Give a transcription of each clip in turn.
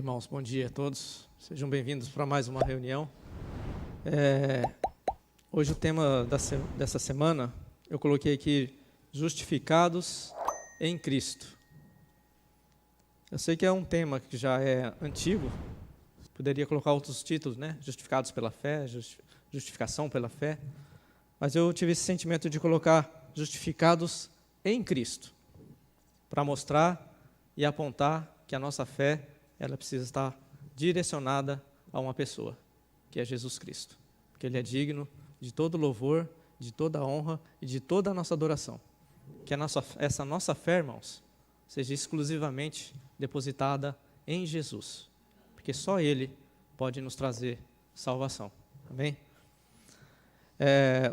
Irmãos, bom dia a todos. Sejam bem-vindos para mais uma reunião. Hoje o tema dessa semana, eu coloquei aqui, justificados em Cristo. Eu sei que é um tema que já é antigo, poderia colocar outros títulos, né? Justificados pela fé, justificação pela fé, mas eu tive esse sentimento de colocar justificados em Cristo, para mostrar e apontar que a nossa fé, ela precisa estar direcionada a uma pessoa, que é Jesus Cristo, porque Ele é digno de todo louvor, de toda honra e de toda a nossa adoração. Que essa nossa fé, irmãos, seja exclusivamente depositada em Jesus, porque só Ele pode nos trazer salvação. Amém?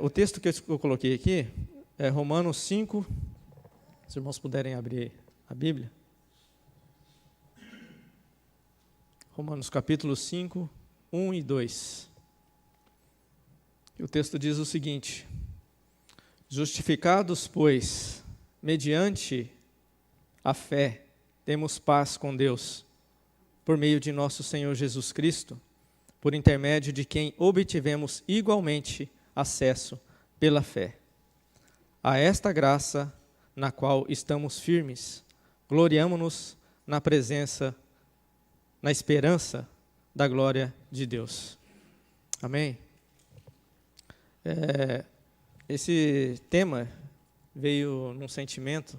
O texto que eu coloquei aqui é Romanos 5, se os irmãos puderem abrir a Bíblia. Romanos capítulo 5, 1 e 2. E o texto diz o seguinte: justificados, pois, mediante a fé, temos paz com Deus, por meio de nosso Senhor Jesus Cristo, por intermédio de quem obtivemos igualmente acesso pela fé a esta graça na qual estamos firmes, gloriamo-nos na esperança da glória de Deus. Amém? Esse tema veio num sentimento,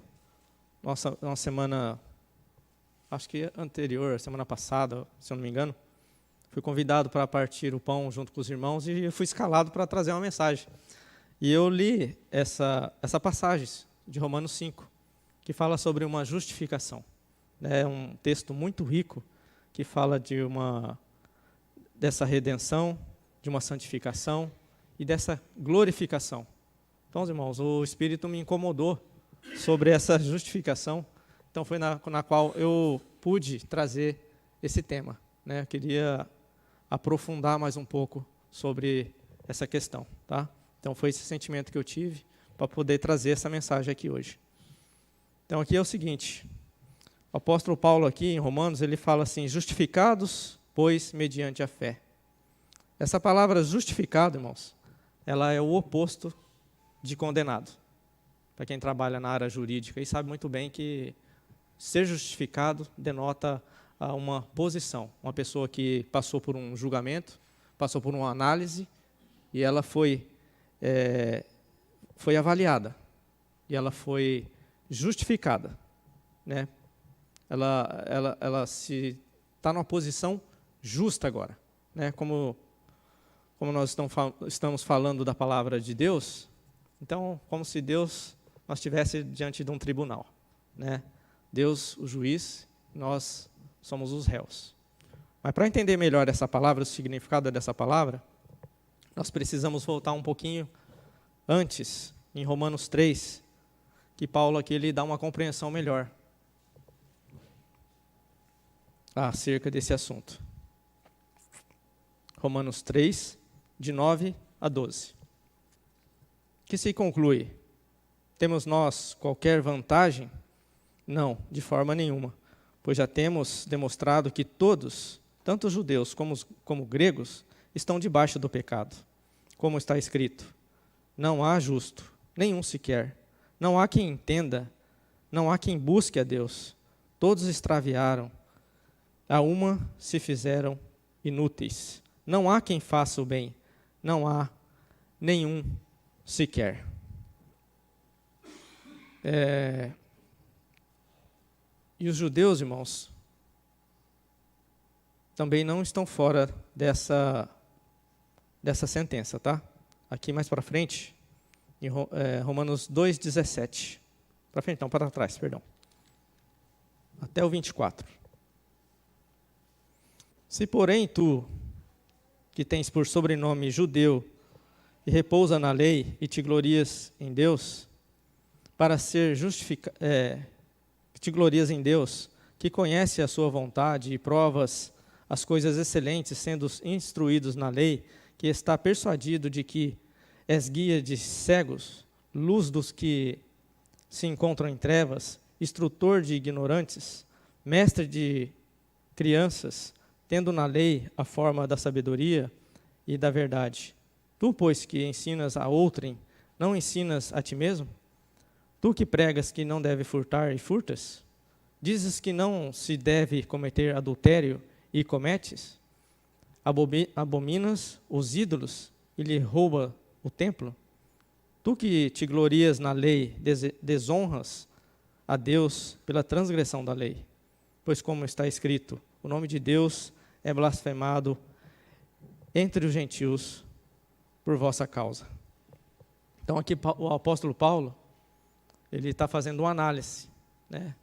uma semana, acho que anterior, semana passada, se eu não me engano, fui convidado para partir o pão junto com os irmãos e eu fui escalado para trazer uma mensagem. E eu li essa passagem de Romanos 5, que fala sobre uma justificação. É um texto muito rico, que fala dessa redenção, de uma santificação e dessa glorificação. Então, irmãos, o Espírito me incomodou sobre essa justificação, então foi na qual eu pude trazer esse tema, né? Eu queria aprofundar mais um pouco sobre essa questão, tá? Então foi esse sentimento que eu tive para poder trazer essa mensagem aqui hoje. Então aqui é o seguinte: o apóstolo Paulo aqui em Romanos, ele fala assim, justificados, pois, mediante a fé. Essa palavra justificado, irmãos, ela é o oposto de condenado. Para quem trabalha na área jurídica, e sabe muito bem que ser justificado denota uma posição. Uma pessoa que passou por um julgamento, passou por uma análise, e ela foi avaliada, e ela foi justificada, né? Ela se está numa posição justa agora, né? Como nós estamos falando da palavra de Deus, então como se nós estivesse diante de um tribunal, né? Deus, o juiz, nós somos os réus. Mas para entender melhor essa palavra, o significado dessa palavra, nós precisamos voltar um pouquinho antes, em Romanos 3, que Paulo aqui ele dá uma compreensão melhor acerca desse assunto. Romanos 3, de 9 a 12. Que se conclui: temos nós qualquer vantagem? Não, de forma nenhuma, pois já temos demonstrado que todos, tanto os judeus como gregos, estão debaixo do pecado. Como está escrito: não há justo, nenhum sequer. Não há quem entenda, não há quem busque a Deus. Todos extraviaram, a uma se fizeram inúteis. Não há quem faça o bem, não há nenhum sequer. E os judeus, irmãos, também não estão fora dessa sentença, tá? Aqui mais para frente, em Romanos 2,17. Para frente, não, para trás, perdão. Até o 24. Se, porém, tu, que tens por sobrenome judeu, e repousa na lei, e te glorias em Deus, para ser te glorias em Deus, que conhece a sua vontade e provas as coisas excelentes, sendo instruídos na lei, que está persuadido de que és guia de cegos, luz dos que se encontram em trevas, instrutor de ignorantes, mestre de crianças, tendo na lei a forma da sabedoria e da verdade. Tu, pois, que ensinas a outrem, não ensinas a ti mesmo? Tu que pregas que não deve furtar e furtas? Dizes que não se deve cometer adultério e cometes? Abominas os ídolos e lhe rouba o templo? Tu que te glorias na lei, desonras a Deus pela transgressão da lei. Pois como está escrito, o nome de Deus é blasfemado entre os gentios por vossa causa. Então aqui o apóstolo Paulo, ele está fazendo uma análise, né,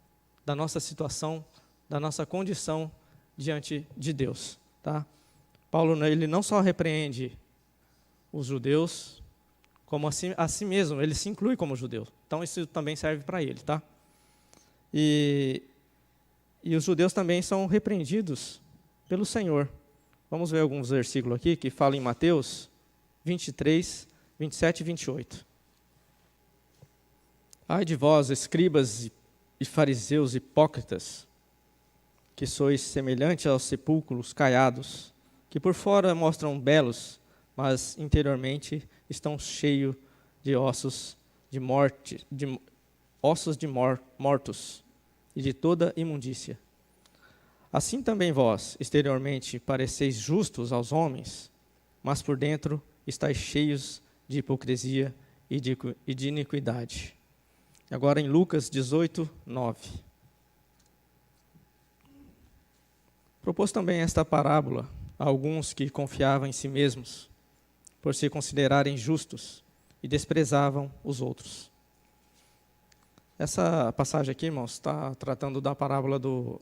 da nossa situação, da nossa condição diante de Deus. Tá? Paulo, ele não só repreende os judeus, como a si mesmo, ele se inclui como judeu. Então isso também serve para ele. Tá? E os judeus também são repreendidos pelo Senhor. Vamos ver alguns versículos aqui que falam em Mateus 23, 27 e 28. Ai de vós, escribas e fariseus hipócritas, que sois semelhantes aos sepulcros caiados, que por fora mostram belos, mas interiormente estão cheios de ossos de morte, mortos e de toda imundícia. Assim também vós, exteriormente, pareceis justos aos homens, mas por dentro estáis cheios de hipocrisia e de iniquidade. Agora em Lucas 18, 9. Propôs também esta parábola a alguns que confiavam em si mesmos, por se considerarem justos, e desprezavam os outros. Essa passagem aqui, irmãos, está tratando da parábola do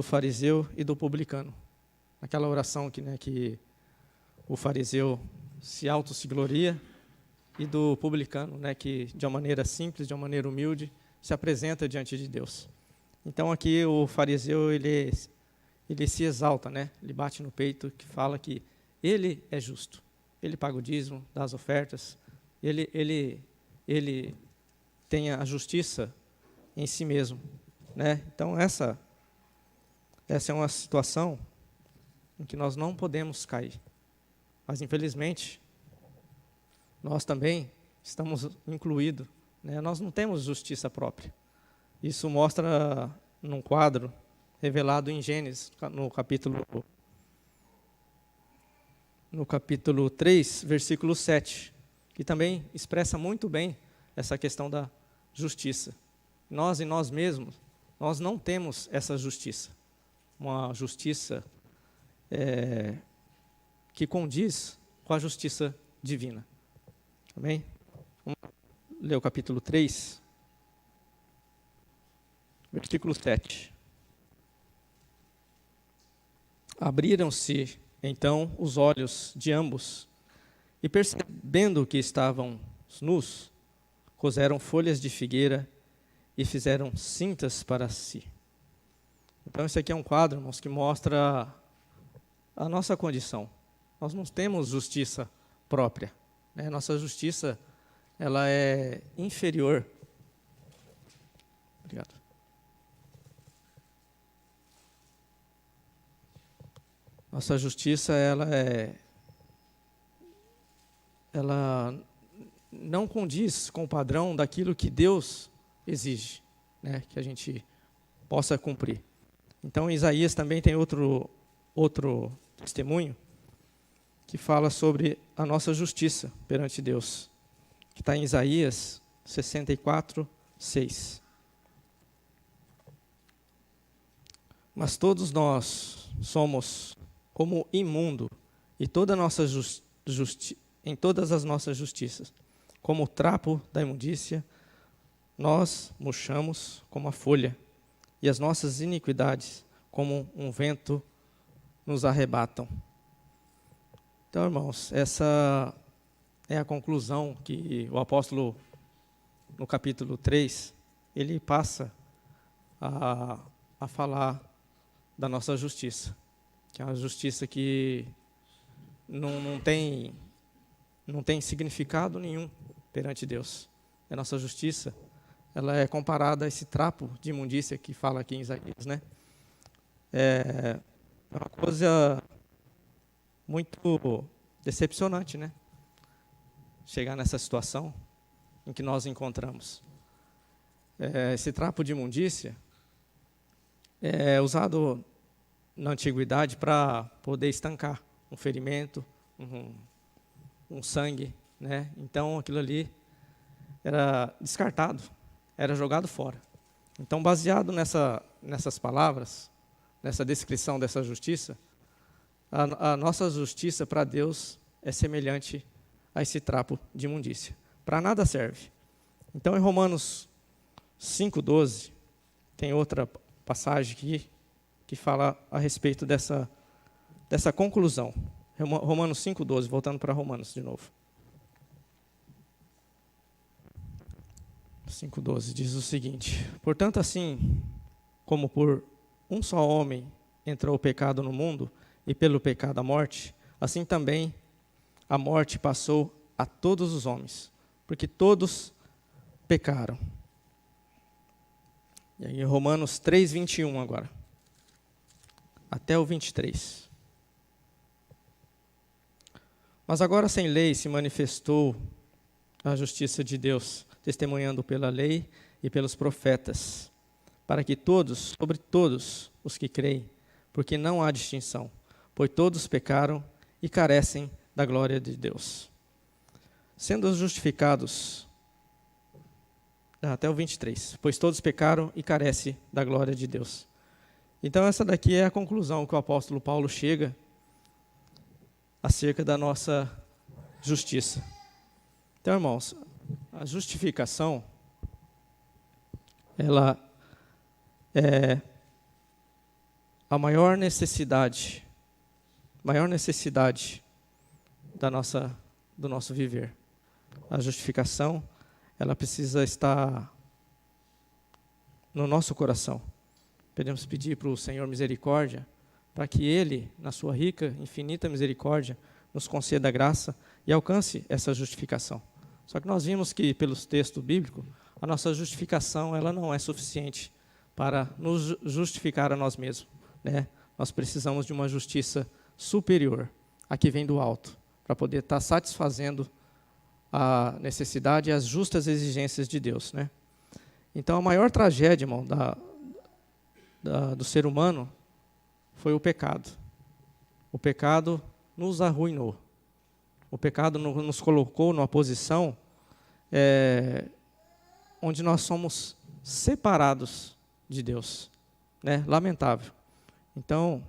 fariseu e do publicano. Aquela oração que o fariseu se gloria, e do publicano, que de uma maneira simples, de uma maneira humilde, se apresenta diante de Deus. Então aqui o fariseu, ele se exalta, ele bate no peito, que fala que ele é justo. Ele paga o dízimo, dá as ofertas, ele tem a justiça em si mesmo. Então essa é uma situação em que nós não podemos cair. Mas infelizmente, nós também estamos incluídos. Nós não temos justiça própria. Isso mostra num quadro revelado em Gênesis, no capítulo 3, versículo 7, que também expressa muito bem essa questão da justiça. Nós, em nós mesmos, nós não temos essa justiça. Uma justiça que condiz com a justiça divina. Amém? Vamos ler o capítulo 3, versículo 7. Abriram-se, então, os olhos de ambos, e percebendo que estavam nus, coseram folhas de figueira e fizeram cintas para si. Então, esse aqui é um quadro, irmãos, que mostra a nossa condição. Nós não temos justiça própria. Nossa justiça, ela é inferior. Obrigado. Nossa justiça, ela não condiz com o padrão daquilo que Deus exige, que a gente possa cumprir. Então, Isaías também tem outro testemunho que fala sobre a nossa justiça perante Deus, que está em Isaías 64, 6. Mas todos nós somos como imundo, e em todas as nossas justiças, como o trapo da imundícia, nós murchamos como a folha, e as nossas iniquidades, como um vento, nos arrebatam. Então, irmãos, essa é a conclusão que o apóstolo, no capítulo 3, ele passa a falar da nossa justiça, que é uma justiça que não tem significado nenhum perante Deus. A nossa justiça, ela é comparada a esse trapo de imundícia que fala aqui em Isaías, é uma coisa muito decepcionante, né? Chegar nessa situação em que nós encontramos. Esse trapo de imundícia é usado na antiguidade para poder estancar um ferimento, um sangue, né? Então aquilo ali era descartado, era jogado fora. Então, baseado nessas palavras, nessa descrição dessa justiça, a nossa justiça para Deus é semelhante a esse trapo de imundícia. Para nada serve. Então, em Romanos 5,12, tem outra passagem aqui que fala a respeito dessa conclusão. Romanos 5,12, voltando para Romanos de novo. 5,12 diz o seguinte: portanto, assim como por um só homem entrou o pecado no mundo, e pelo pecado a morte, assim também a morte passou a todos os homens, porque todos pecaram. E aí, Romanos 3,21 agora, até o 23. Mas agora sem lei se manifestou a justiça de Deus, testemunhando pela lei e pelos profetas, para que todos, sobre todos os que creem, porque não há distinção, pois todos pecaram e carecem da glória de Deus. Sendo justificados, até o 23, pois todos pecaram e carecem da glória de Deus. Então essa daqui é a conclusão que o apóstolo Paulo chega acerca da nossa justiça. Então, irmãos, a justificação, ela é a maior necessidade do nosso viver. A justificação, ela precisa estar no nosso coração. Podemos pedir para o Senhor misericórdia, para que Ele, na sua rica, infinita misericórdia, nos conceda graça e alcance essa justificação. Só que nós vimos que, pelos textos bíblicos, a nossa justificação ela não é suficiente para nos justificar a nós mesmos, né? Nós precisamos de uma justiça superior, a que vem do alto, para poder estar satisfazendo a necessidade e as justas exigências de Deus, né? Então, a maior tragédia, irmão, do ser humano foi o pecado. O pecado nos arruinou. O pecado nos colocou numa posição onde nós somos separados de Deus, né? Lamentável. Então,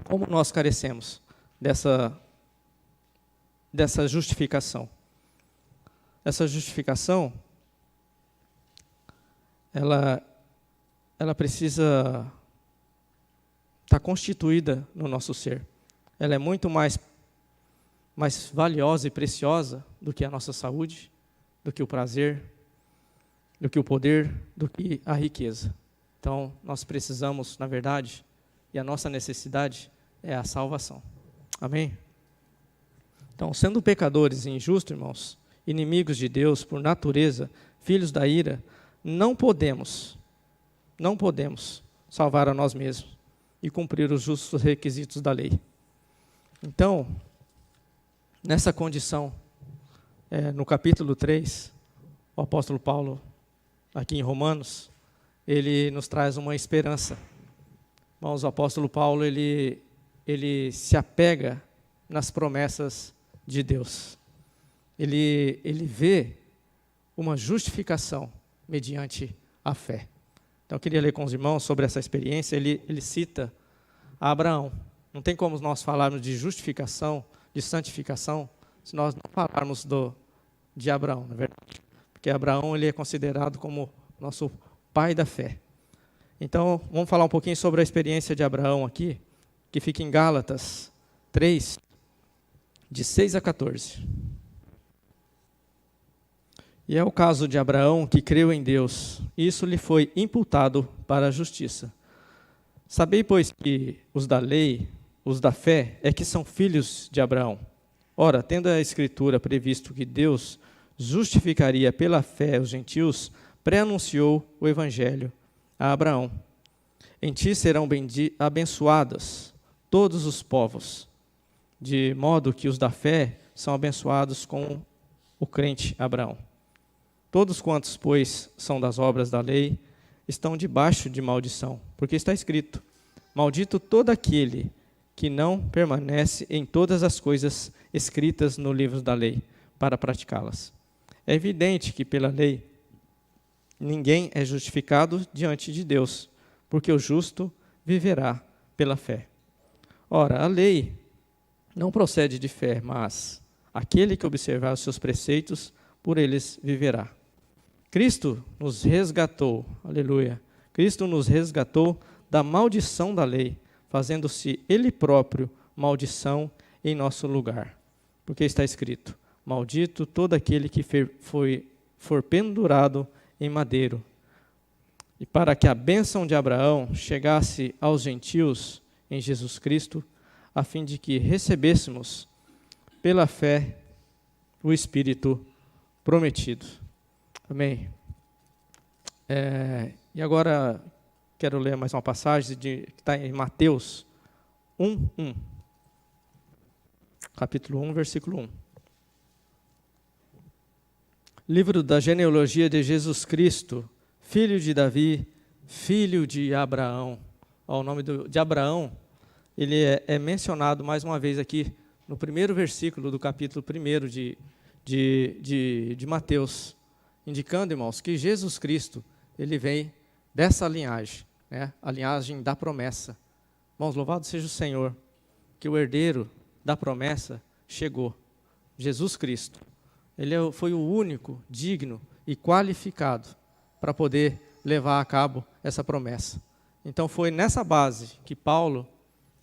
como nós carecemos dessa justificação? Essa justificação, ela precisa estar constituída no nosso ser. Ela é muito mais valiosa e preciosa do que a nossa saúde, do que o prazer, do que o poder, do que a riqueza. Então, nós precisamos, na verdade, e a nossa necessidade é a salvação. Amém? Então, sendo pecadores e injustos, irmãos, inimigos de Deus por natureza, filhos da ira, não podemos salvar a nós mesmos e cumprir os justos requisitos da lei. Então, nessa condição, no capítulo 3, o apóstolo Paulo, aqui em Romanos, ele nos traz uma esperança. Irmãos, o apóstolo Paulo, ele se apega nas promessas de Deus. Ele vê uma justificação mediante a fé. Então, eu queria ler com os irmãos sobre essa experiência. Ele cita a Abraão. Não tem como nós falarmos de justificação, de santificação, se nós não falarmos de Abraão, na verdade. Porque Abraão ele é considerado como nosso pai da fé. Então, vamos falar um pouquinho sobre a experiência de Abraão aqui, que fica em Gálatas 3, de 6 a 14. E é o caso de Abraão que creu em Deus, e isso lhe foi imputado para a justiça. Sabei, pois, que os da lei, os da fé, é que são filhos de Abraão. Ora, tendo a Escritura previsto que Deus justificaria pela fé os gentios, pré-anunciou o Evangelho a Abraão. Em ti serão abençoados todos os povos, de modo que os da fé são abençoados com o crente Abraão. Todos quantos, pois, são das obras da lei, estão debaixo de maldição, porque está escrito: maldito todo aquele que não permanece em todas as coisas escritas no livro da lei, para praticá-las. É evidente que pela lei ninguém é justificado diante de Deus, porque o justo viverá pela fé. Ora, a lei não procede de fé, mas aquele que observar os seus preceitos, por eles viverá. Cristo nos resgatou, aleluia, Cristo nos resgatou da maldição da lei, fazendo-se Ele próprio maldição em nosso lugar. Porque está escrito: maldito todo aquele que for pendurado em madeiro. E para que a bênção de Abraão chegasse aos gentios em Jesus Cristo, a fim de que recebêssemos pela fé o Espírito prometido. Amém. E agora quero ler mais uma passagem que está em Mateus 1:1. Capítulo 1, versículo 1. Livro da genealogia de Jesus Cristo, filho de Davi, filho de Abraão. O nome de Abraão, ele é mencionado mais uma vez aqui no primeiro versículo do capítulo 1 de Mateus, indicando, irmãos, que Jesus Cristo, ele vem dessa linhagem, né? A linhagem da promessa. Irmãos, louvado seja o Senhor, que o herdeiro da promessa chegou, Jesus Cristo. Ele foi o único digno e qualificado para poder levar a cabo essa promessa. Então foi nessa base que Paulo,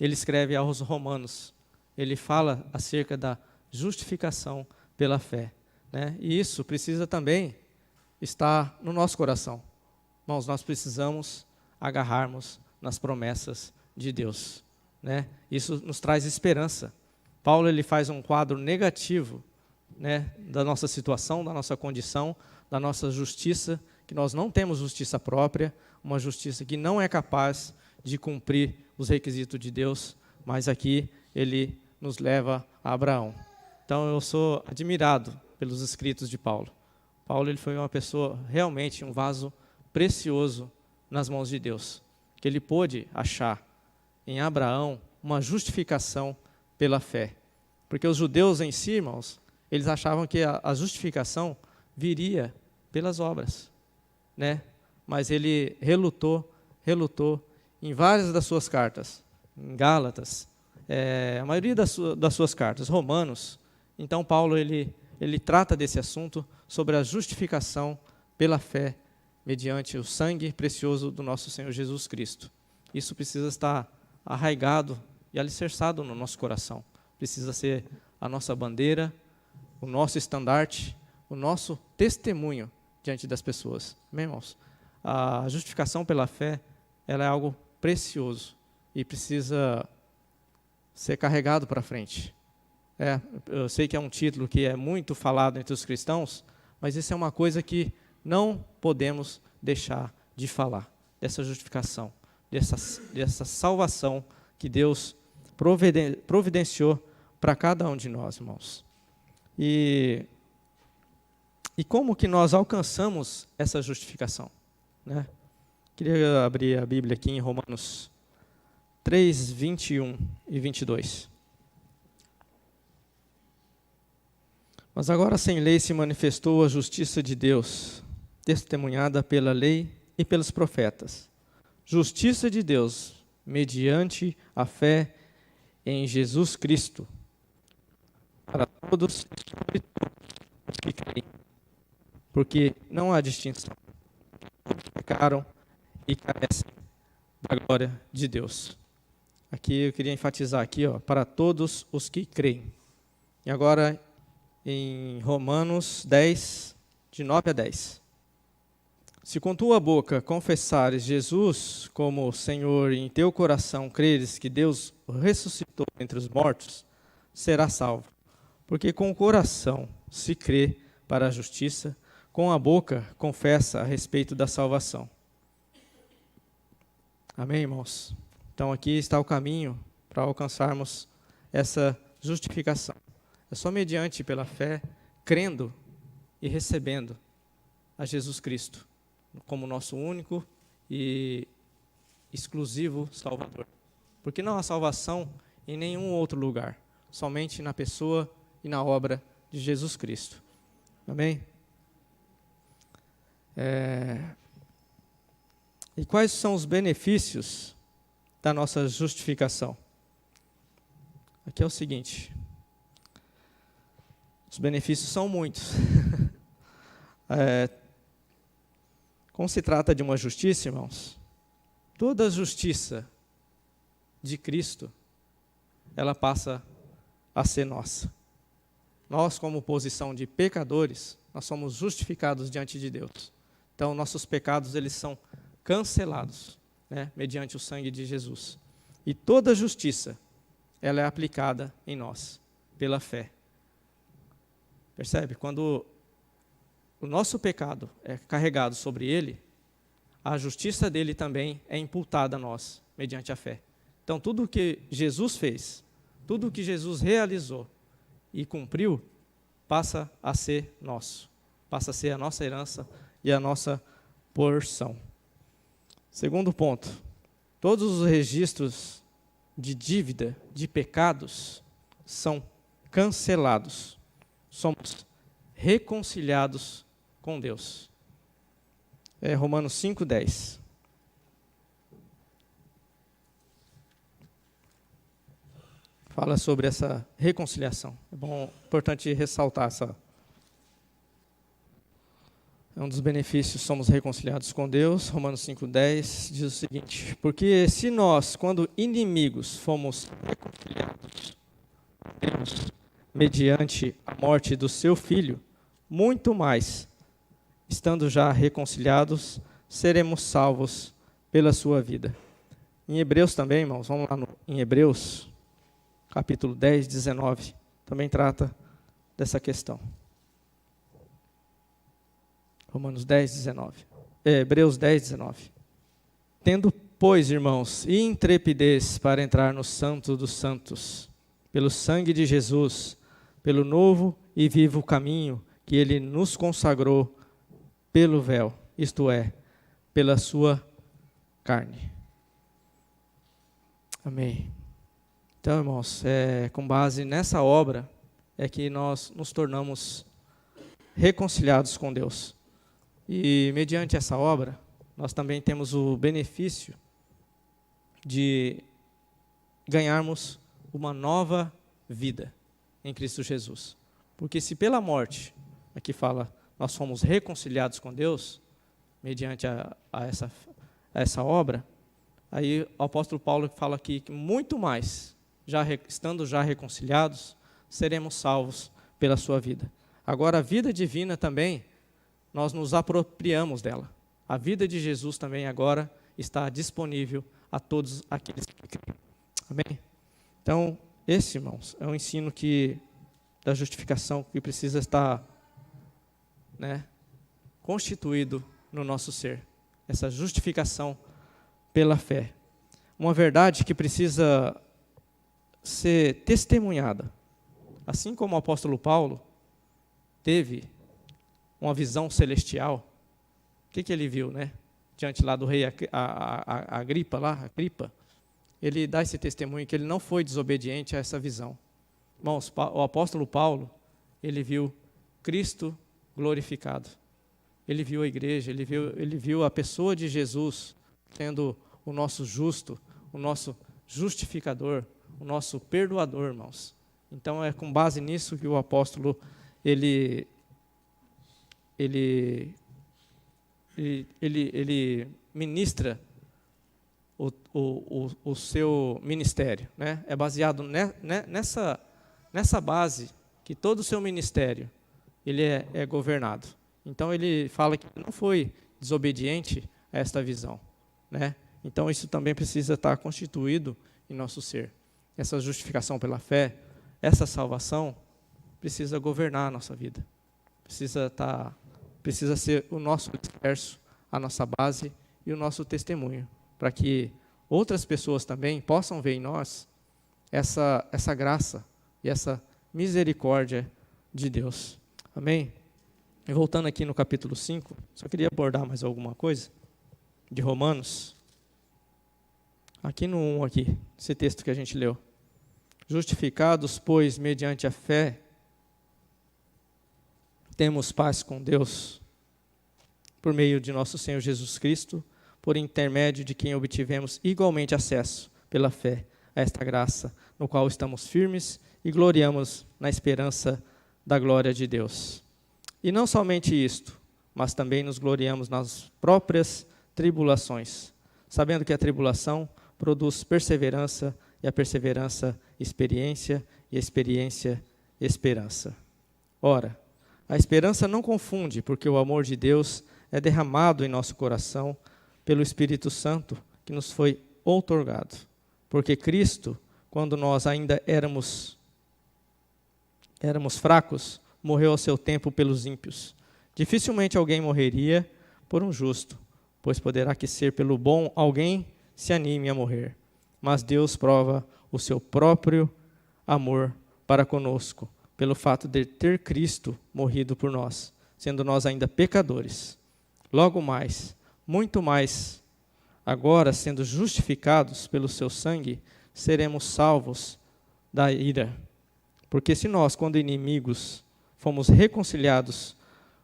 ele escreve aos Romanos. Ele fala acerca da justificação pela fé, né? E isso precisa também estar no nosso coração. Irmãos, nós precisamos agarrarmos nas promessas de Deus, né? Isso nos traz esperança. Paulo, ele faz um quadro negativo, né, da nossa situação, da nossa condição, da nossa justiça, que nós não temos justiça própria, uma justiça que não é capaz de cumprir os requisitos de Deus, mas aqui ele nos leva a Abraão. Então eu sou admirado pelos escritos de Paulo. Paulo, ele foi uma pessoa, realmente um vaso precioso nas mãos de Deus, que ele pôde achar em Abraão uma justificação pela fé. Porque os judeus em si, irmãos, eles achavam que a justificação viria pelas obras, né? Mas ele relutou em várias das suas cartas, em Gálatas, a maioria das suas cartas, Romanos. Então Paulo, ele trata desse assunto sobre a justificação pela fé, mediante o sangue precioso do nosso Senhor Jesus Cristo. Isso precisa estar arraigado e alicerçado no nosso coração. Precisa ser a nossa bandeira, o nosso estandarte, o nosso testemunho diante das pessoas. Amém, irmãos? A justificação pela fé, ela é algo precioso e precisa ser carregado para frente. Eu sei que é um título que é muito falado entre os cristãos, mas isso é uma coisa que não podemos deixar de falar, dessa justificação, dessa salvação que Deus providenciou para cada um de nós, irmãos. E como que nós alcançamos essa justificação, né? Queria abrir a Bíblia aqui em Romanos 3, 21 e 22. Mas agora sem lei se manifestou a justiça de Deus, testemunhada pela lei e pelos profetas. Justiça de Deus, mediante a fé em Jesus Cristo, para todos os que creem, porque não há distinção. Todos pecaram e carecem da glória de Deus. Aqui eu queria enfatizar aqui, para todos os que creem. E agora em Romanos 10, de 9 a 10. Se com tua boca confessares Jesus como Senhor e em teu coração creres que Deus o ressuscitou entre os mortos, serás salvo. Porque com o coração se crê para a justiça, com a boca confessa a respeito da salvação. Amém, irmãos? Então aqui está o caminho para alcançarmos essa justificação. É só mediante pela fé, crendo e recebendo a Jesus Cristo como nosso único e exclusivo Salvador. Porque não há salvação em nenhum outro lugar, somente na pessoa e na obra de Jesus Cristo. Amém? E quais são os benefícios da nossa justificação? Aqui é o seguinte, os benefícios são muitos. Como se trata de uma justiça, irmãos, toda a justiça de Cristo, ela passa a ser nossa. Nós, como posição de pecadores, nós somos justificados diante de Deus. Então, nossos pecados, eles são cancelados, né, mediante o sangue de Jesus. E toda justiça, ela é aplicada em nós, pela fé. Percebe? Quando o nosso pecado é carregado sobre ele, a justiça dele também é imputada a nós, mediante a fé. Então, tudo o que Jesus fez, tudo o que Jesus realizou e cumpriu, passa a ser nosso. Passa a ser a nossa herança e a nossa porção. Segundo ponto, todos os registros de dívida, de pecados, são cancelados. Somos reconciliados com Deus. Romanos 5:10. Fala sobre essa reconciliação. Importante ressaltar essa. É um dos benefícios, somos reconciliados com Deus. Romanos 5:10 diz o seguinte: porque se nós, quando inimigos, fomos reconciliados com Deus, mediante a morte do seu Filho, muito mais, estando já reconciliados, seremos salvos pela sua vida. Em Hebreus também, irmãos, vamos lá em Hebreus, capítulo 10, 19, também trata dessa questão. Romanos 10, 19. Hebreus 10, 19. Tendo, pois, irmãos, intrepidez para entrar no Santo dos Santos, pelo sangue de Jesus, pelo novo e vivo caminho que ele nos consagrou pelo véu, isto é, pela sua carne. Amém. Então, irmãos, com base nessa obra, é que nós nos tornamos reconciliados com Deus. E, mediante essa obra, nós também temos o benefício de ganharmos uma nova vida em Cristo Jesus. Porque se pela morte, aqui fala, nós fomos reconciliados com Deus, mediante a essa obra, aí o apóstolo Paulo fala aqui que muito mais, estando já reconciliados, seremos salvos pela sua vida. Agora, a vida divina também, nós nos apropriamos dela. A vida de Jesus também agora está disponível a todos aqueles que creem. Amém? Então, esse, irmãos, é um ensino da justificação que precisa estar, constituído no nosso ser. Essa justificação pela fé. Uma verdade que precisa ser testemunhada. Assim como o apóstolo Paulo teve uma visão celestial, o que ele viu, diante lá do rei Agripa, ele dá esse testemunho que ele não foi desobediente a essa visão. Irmãos, o apóstolo Paulo, ele viu Cristo glorificado. Ele viu a igreja, ele viu a pessoa de Jesus sendo o nosso justo, o nosso justificador, o nosso perdoador, irmãos. Então, é com base nisso que o apóstolo, ele ministra o seu ministério. É baseado nessa base que todo o seu ministério ele é governado. Então, ele fala que não foi desobediente a esta visão. Então, isso também precisa estar constituído em nosso ser. Essa justificação pela fé, essa salvação, precisa governar a nossa vida. Precisa ser o nosso alicerce, a nossa base e o nosso testemunho, para que outras pessoas também possam ver em nós essa graça e essa misericórdia de Deus. Amém? E voltando aqui no capítulo 5, só queria abordar mais alguma coisa de Romanos. Aqui no 1, aqui, esse texto que a gente leu. Justificados, pois, mediante a fé, temos paz com Deus, por meio de nosso Senhor Jesus Cristo, por intermédio de quem obtivemos igualmente acesso, pela fé, a esta graça, no qual estamos firmes e gloriamos na esperança da glória de Deus. E não somente isto, mas também nos gloriamos nas próprias tribulações, sabendo que a tribulação produz perseverança, e a perseverança, experiência, e a experiência, esperança. Ora, a esperança não confunde, porque o amor de Deus é derramado em nosso coração pelo Espírito Santo que nos foi outorgado. Porque Cristo, quando nós ainda éramos fracos, morreu ao seu tempo pelos ímpios. Dificilmente alguém morreria por um justo, pois poderá que ser pelo bom alguém se anime a morrer. Mas Deus prova o seu próprio amor para conosco, pelo fato de ter Cristo morrido por nós, sendo nós ainda pecadores. Logo mais, muito mais, agora sendo justificados pelo seu sangue, seremos salvos da ira. Porque se nós, quando inimigos, fomos reconciliados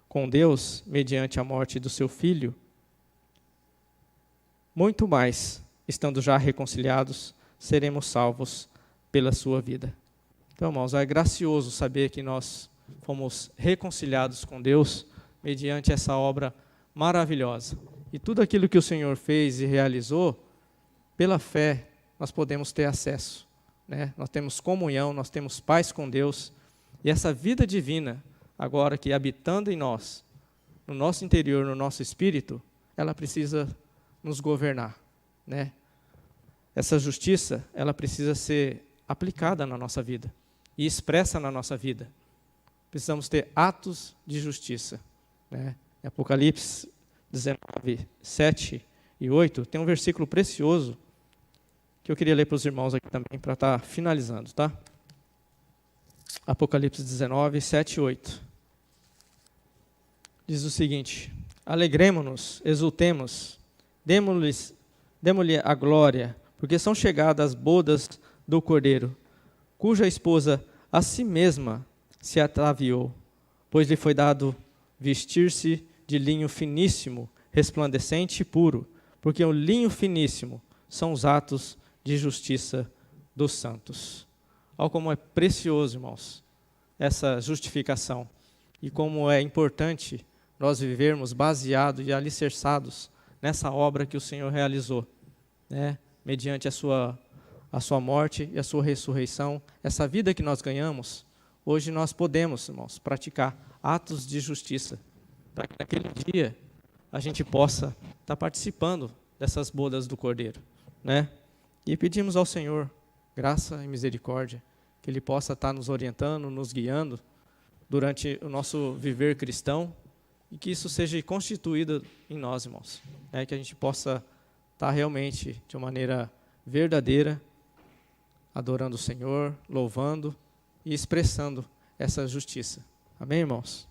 com Deus mediante a morte do seu Filho, muito mais, estando já reconciliados, seremos salvos pela sua vida. Então, irmãos, é gracioso saber que nós fomos reconciliados com Deus mediante essa obra maravilhosa. E tudo aquilo que o Senhor fez e realizou, pela fé, nós podemos ter acesso, né? Nós temos comunhão, nós temos paz com Deus. E essa vida divina, agora que habitando em nós, no nosso interior, no nosso espírito, ela precisa nos governar, né? Essa justiça, ela precisa ser aplicada na nossa vida e expressa na nossa vida. Precisamos ter atos de justiça, né? Em Apocalipse 19, 7 e 8, tem um versículo precioso que eu queria ler para os irmãos aqui também, para estar finalizando, tá? Apocalipse 19, 7 e 8. Diz o seguinte: alegremo-nos, exultemos, demo-lhe a glória, porque são chegadas as bodas do Cordeiro, cuja esposa a si mesma se ataviou, pois lhe foi dado vestir-se de linho finíssimo, resplandecente e puro, porque o linho finíssimo são os atos de justiça dos santos. Olha como é precioso, irmãos, essa justificação, e como é importante nós vivermos baseados e alicerçados nessa obra que o Senhor realizou, né? Mediante a sua morte e a sua ressurreição, essa vida que nós ganhamos, hoje nós podemos, irmãos, praticar atos de justiça, para que naquele dia a gente possa estar participando dessas bodas do Cordeiro, né? E pedimos ao Senhor graça e misericórdia, que Ele possa estar nos orientando, nos guiando durante o nosso viver cristão, e que isso seja constituído em nós, irmãos, né? Que a gente possa estar realmente de uma maneira verdadeira, adorando o Senhor, louvando e expressando essa justiça. Amém, irmãos?